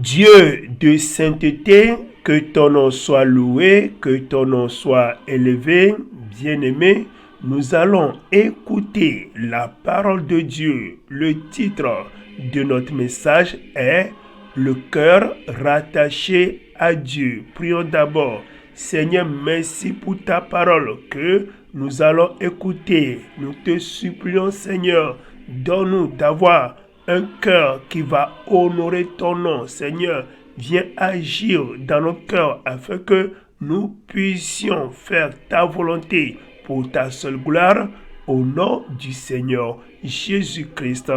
Dieu de sainteté, que ton nom soit loué, que ton nom soit élevé, bien-aimé. Nous allons écouter la parole de Dieu. Le titre de notre message est « Le cœur rattaché à Dieu ». Prions d'abord. Seigneur, merci pour ta parole que nous allons écouter. Nous te supplions, Seigneur, donne-nous d'avoir un cœur qui va honorer ton nom. Seigneur, viens agir dans nos cœurs afin que nous puissions faire ta volonté pour ta seule gloire, au nom du Seigneur Jésus-Christ.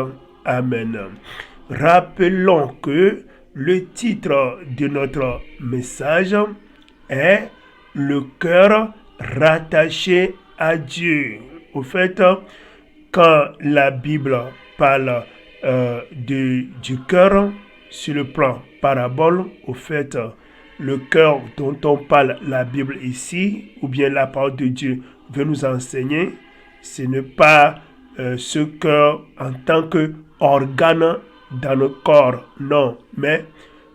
Amen. Rappelons que le titre de notre message est « Le cœur rattaché à Dieu ». Au fait, quand la Bible parle du cœur sur le plan parabole, au fait, le cœur dont on parle la Bible ici, ou bien la parole de Dieu veut nous enseigner, ce n'est pas ce cœur en tant qu'organe dans notre corps, non, mais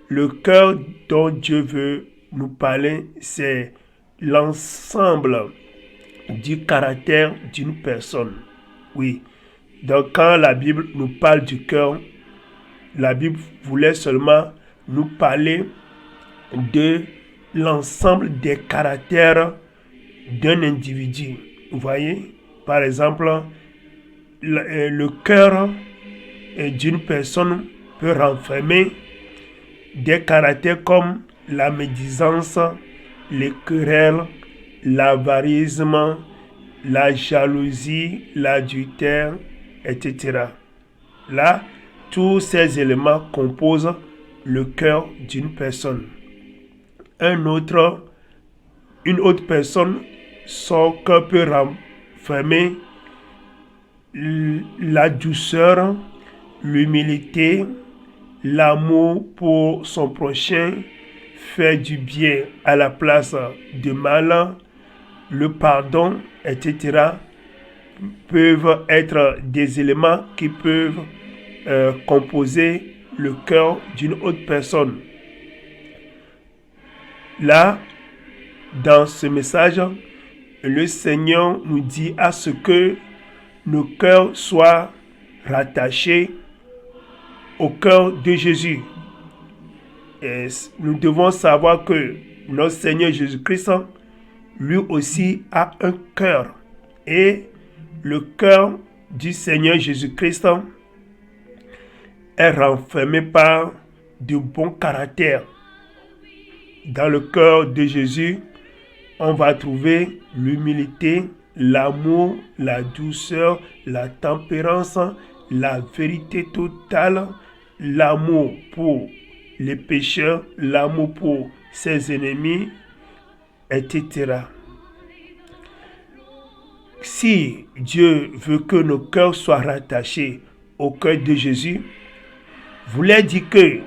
le cœur dont Dieu veut nous parler, c'est l'ensemble du caractère d'une personne. Oui. Donc quand la Bible nous parle du cœur, la Bible voulait seulement nous parler de l'ensemble des caractères d'un individu. Vous voyez, par exemple, le cœur d'une personne peut renfermer des caractères comme la médisance, les querelles, l'avarisme, la jalousie, l'adultère, etc. Là, tous ces éléments composent le cœur d'une personne. Une autre personne, son cœur peut renfermer la douceur, l'humilité, l'amour pour son prochain, faire du bien à la place du mal, le pardon, etc. peuvent être des éléments qui peuvent composer le cœur d'une autre personne. Là, dans ce message, le Seigneur nous dit à ce que nos cœurs soient rattachés au cœur de Jésus. Et nous devons savoir que notre Seigneur Jésus-Christ, lui aussi, a un cœur. Et le cœur du Seigneur Jésus-Christ est renfermé par de bons caractères. Dans le cœur de Jésus, on va trouver l'humilité, l'amour, la douceur, la tempérance, la vérité totale, l'amour pour les pécheurs, l'amour pour ses ennemis, etc. Si Dieu veut que nos cœurs soient rattachés au cœur de Jésus, voulait dire que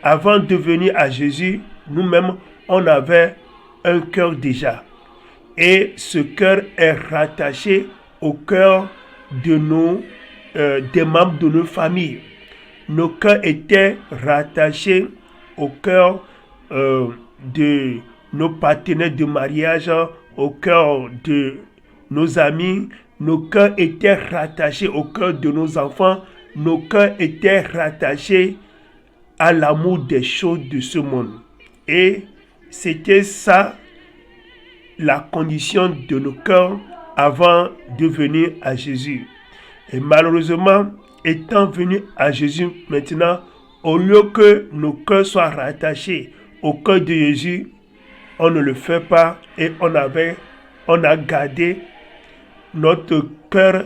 avant de venir à Jésus, nous-mêmes, on avait un cœur déjà. Et ce cœur est rattaché au cœur de des membres de nos familles. Nos cœurs étaient rattachés au cœur de nos partenaires de mariage, au cœur de nos amis. Nos cœurs étaient rattachés au cœur de nos enfants. Nos cœurs étaient rattachés à l'amour des choses de ce monde. Et c'était ça la condition de nos cœurs avant de venir à Jésus. Et malheureusement, étant venus à Jésus maintenant, au lieu que nos cœurs soient rattachés au cœur de Jésus, on ne le fait pas et on a gardé notre cœur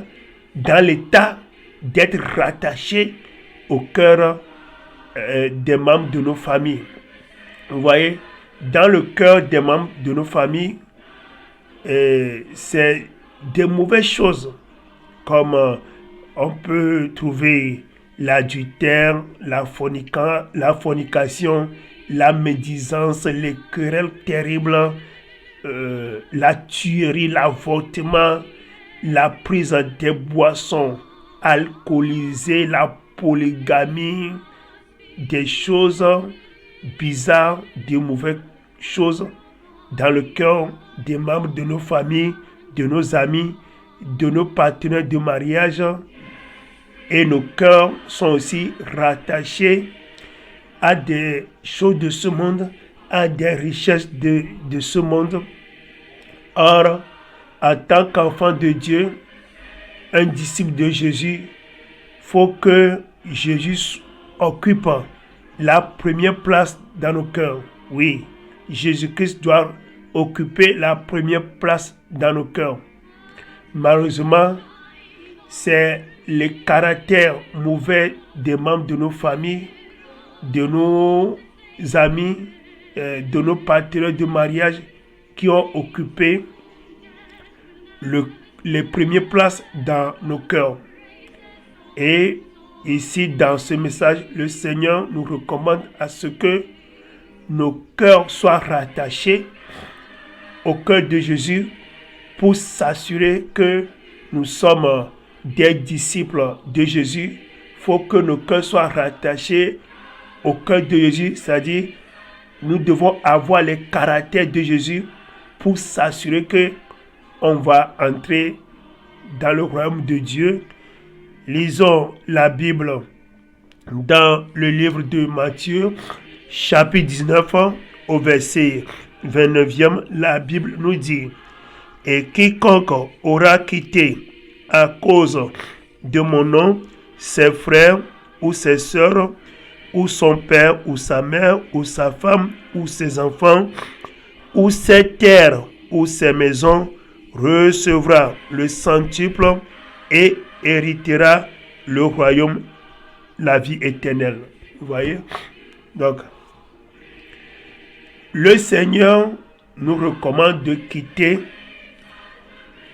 dans l'état d'être rattaché au cœur des membres de nos familles. Vous voyez, dans le cœur des membres de nos familles, c'est des mauvaises choses, comme on peut trouver l'adultère, la fornication, la médisance, les querelles terribles, la tuerie, l'avortement, la prise des boissons alcoolisées, la polygamie, des choses bizarres, de mauvaises choses dans le cœur des membres de nos familles, de nos amis, de nos partenaires de mariage. Et nos cœurs sont aussi rattachés à des choses de ce monde, à des richesses de ce monde. Or, en tant qu'enfant de Dieu, un disciple de Jésus, faut que Jésus occupe la première place dans nos cœurs. Oui, Jésus-Christ doit occuper la première place dans nos cœurs. Malheureusement, c'est les caractères mauvais des membres de nos familles, de nos amis, de nos partenaires de mariage qui ont occupé les premières places dans nos cœurs. Et ici, dans ce message, le Seigneur nous recommande à ce que nos cœurs soient rattachés au cœur de Jésus pour s'assurer que nous sommes des disciples de Jésus. Il faut que nos cœurs soient rattachés au cœur de Jésus, c'est-à-dire nous devons avoir les caractères de Jésus pour s'assurer que on va entrer dans le royaume de Dieu. Lisons la Bible dans le livre de Matthieu, chapitre 19, au verset 29e. La Bible nous dit: et quiconque aura quitté à cause de mon nom ses frères ou ses sœurs, ou son père ou sa mère, ou sa femme ou ses enfants, ou ses terres ou ses maisons, recevra le centuple et héritera le royaume, la vie éternelle. Vous voyez? Donc, le Seigneur nous recommande de quitter.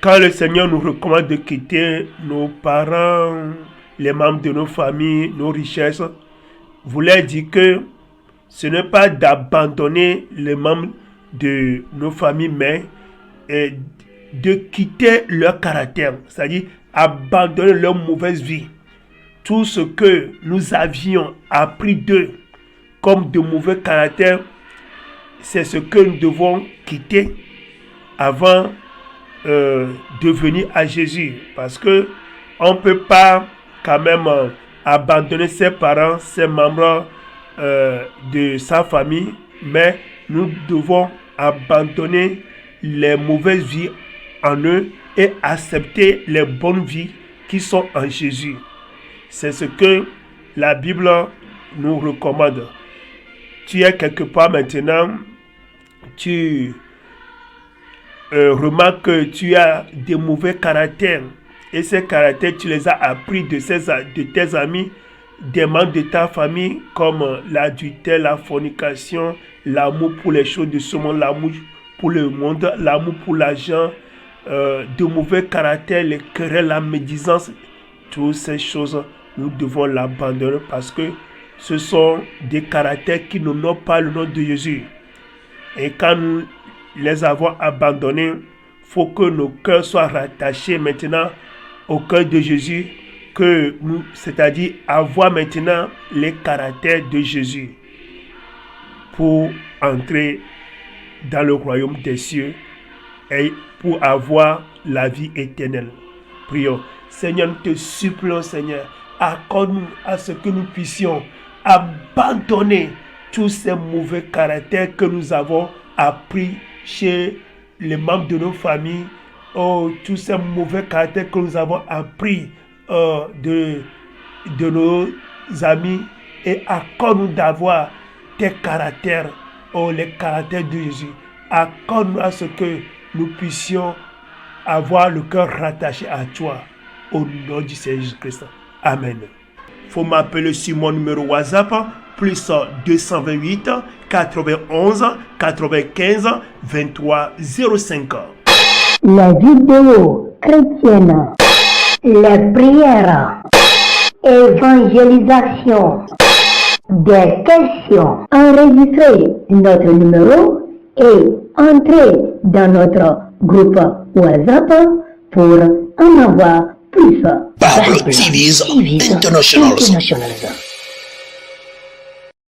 Quand le Seigneur nous recommande de quitter nos parents, les membres de nos familles, nos richesses, voulait dire que ce n'est pas d'abandonner les membres de nos familles, mais de quitter leur caractère, c'est-à-dire abandonner leur mauvaise vie. Tout ce que nous avions appris d'eux comme de mauvais caractères, c'est ce que nous devons quitter avant de venir à Jésus. Parce que on ne peut pas quand même abandonner ses parents, ses membres de sa famille, mais nous devons abandonner les mauvaises vies en eux et accepter les bonnes vies qui sont en Jésus. C'est ce que la Bible nous recommande. Tu es quelque part maintenant, tu remarques que tu as des mauvais caractères et ces caractères, tu les as appris de tes amis, des membres de ta famille, comme l'adultère, la fornication, l'amour pour les choses de ce monde, l'amour pour le monde, l'amour pour l'argent, de mauvais caractères, les querelles, la médisance. Toutes ces choses, nous devons l'abandonner parce que ce sont des caractères qui n'ont pas le nom de Jésus. Et quand nous les avons abandonnés, il faut que nos cœurs soient rattachés maintenant au cœur de Jésus, que nous, c'est-à-dire avoir maintenant les caractères de Jésus pour entrer dans le royaume des cieux et pour avoir la vie éternelle. Prions. Seigneur, nous te supplions, Seigneur, accorde-nous à ce que nous puissions abandonner tous ces mauvais caractères que nous avons appris chez les membres de nos familles, tous ces mauvais caractères que nous avons appris de nos amis, et accorde-nous d'avoir tes caractères, les caractères de Jésus. Accorde-nous à ce que nous puissions avoir le cœur rattaché à toi, au nom du Seigneur Jésus-Christ. Amen. Faut m'appeler sur mon numéro WhatsApp, plus 228 91 95 23 05. Les vidéos chrétiennes, les prières, évangélisation, des questions. Enregistrez notre numéro et entrez dans notre groupe WhatsApp pour en avoir plus. Pablo TV's International.